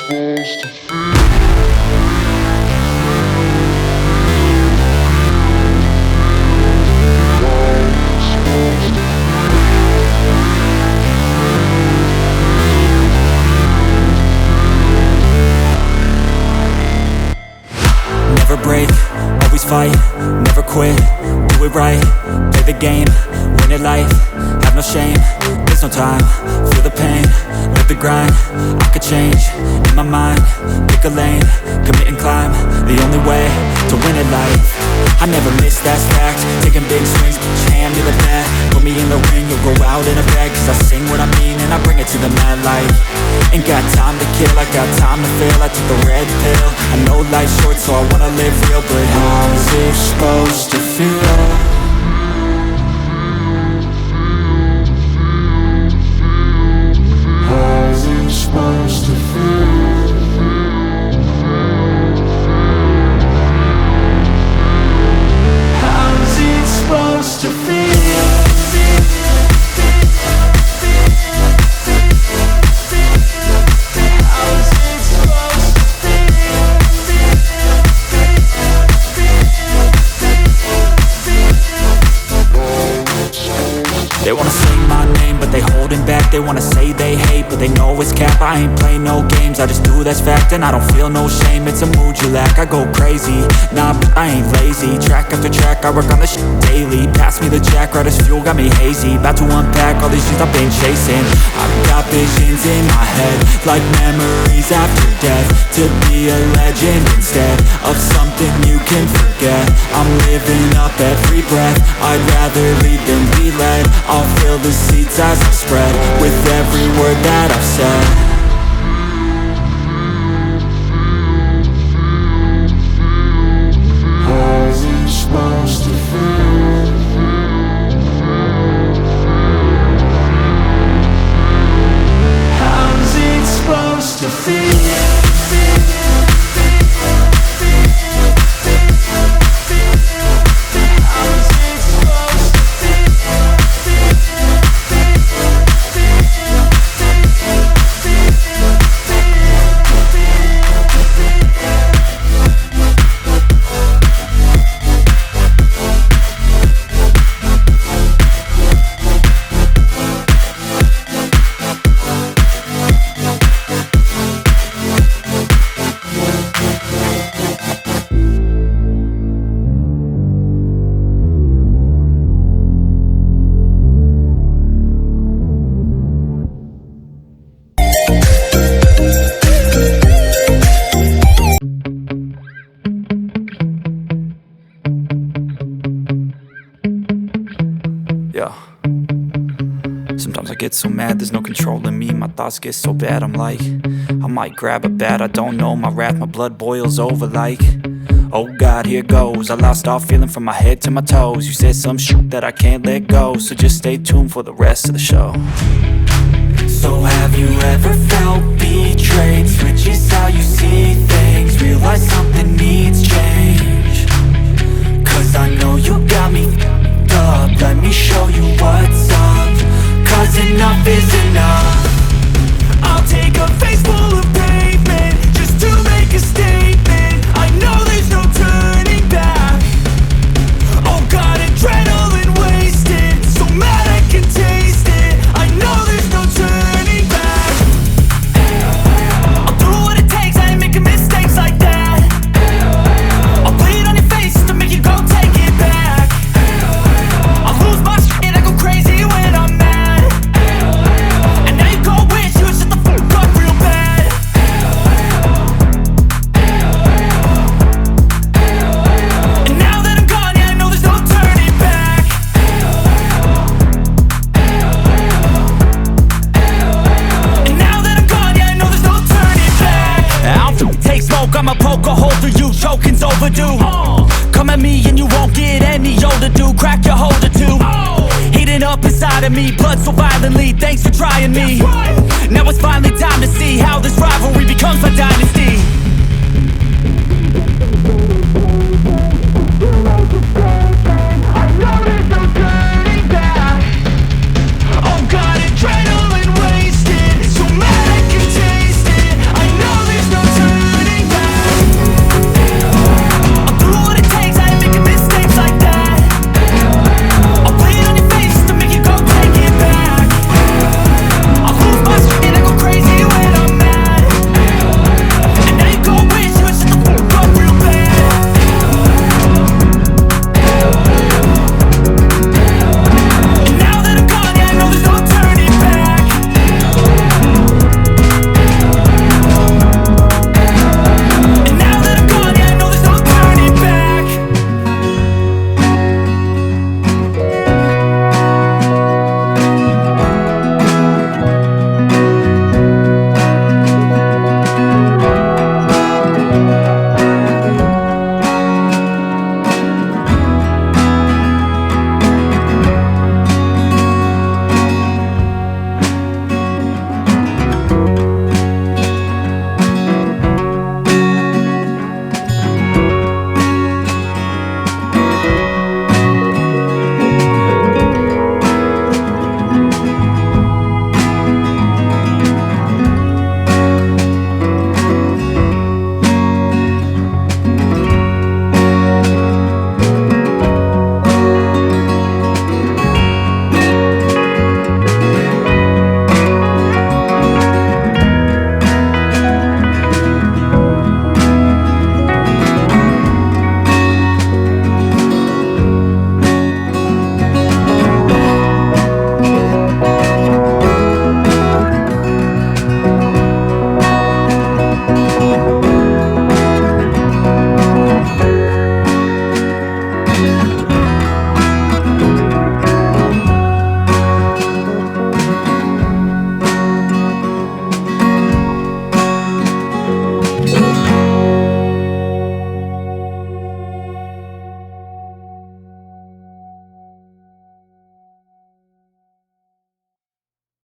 supposed to feel? Never break, always fight, never quit, do it right, play the game, win it life, have no shame, there's no time, feel the pain, live the grind, I could change, in my mind, pick a lane, commit and climb, the only way to win it life. I never miss, that's fact, taking big swings, put your hand to the bat, put me in the ring, you'll go out in a bag, cause I sing what I mean and I bring it to the mad light. Ain't got time to kill, I got time to feel, I took the red pill, I know life's short so I wanna live real, but how's it supposed to feel? How's it supposed to feel? How's it supposed to feel? They wanna say my name, but they holding back. They wanna say they hate, but they know it's cap. I ain't play no games, I just do that's fact. And I don't feel no shame, it's a mood you lack. I go crazy, nah, but I ain't lazy. Track after track, I work on this shit daily. Pass me the jack, right as fuel, got me hazy. About to unpack all these things I've been chasing. I've got visions in my head, like memories after death. To be a legend instead of something you can forget. I'm living up every breath, I'd rather lead than be led. I'll fill the seats as I spread with every word that I've said. How's it supposed to feel? How's it supposed to feel? Yeah. Sometimes I get so mad, there's no controlling me. My thoughts get so bad, I'm like, I might grab a bat, I don't know. My wrath, my blood boils over like, oh God, here goes. I lost all feeling from my head to my toes. You said some shit that I can't let go, so just stay tuned for the rest of the show. So have you ever felt betrayed? Switches how you see things, realize something needs change. Cause I know you got me up, let me show you what's up. Cause enough is enough. I'll take a face full of pavement just to make a statement. I know there's no turning back. Oh God, adrenaline wasted, so mad I can taste it. I know there's no turning back. I'll do what it takes, I ain't making mistakes like that. I'll bleed on your face to make you go take it back. I'll lose my shit, I go crazy when I'm mad. And now you go wish you would shut the fuck up real bad. And now that I'm gone, yeah, I know there's no turning back. And now that I'm gone, yeah, I know there's no turning back. I don't take smoke, I'ma poke a hole through you, choking's overdue. Come at me and you won't get any older, dude. Crack your holder too. Heating up inside of me, blood so violently. Thanks for trying me. Now it's finally time to see how this rivalry becomes a dynasty.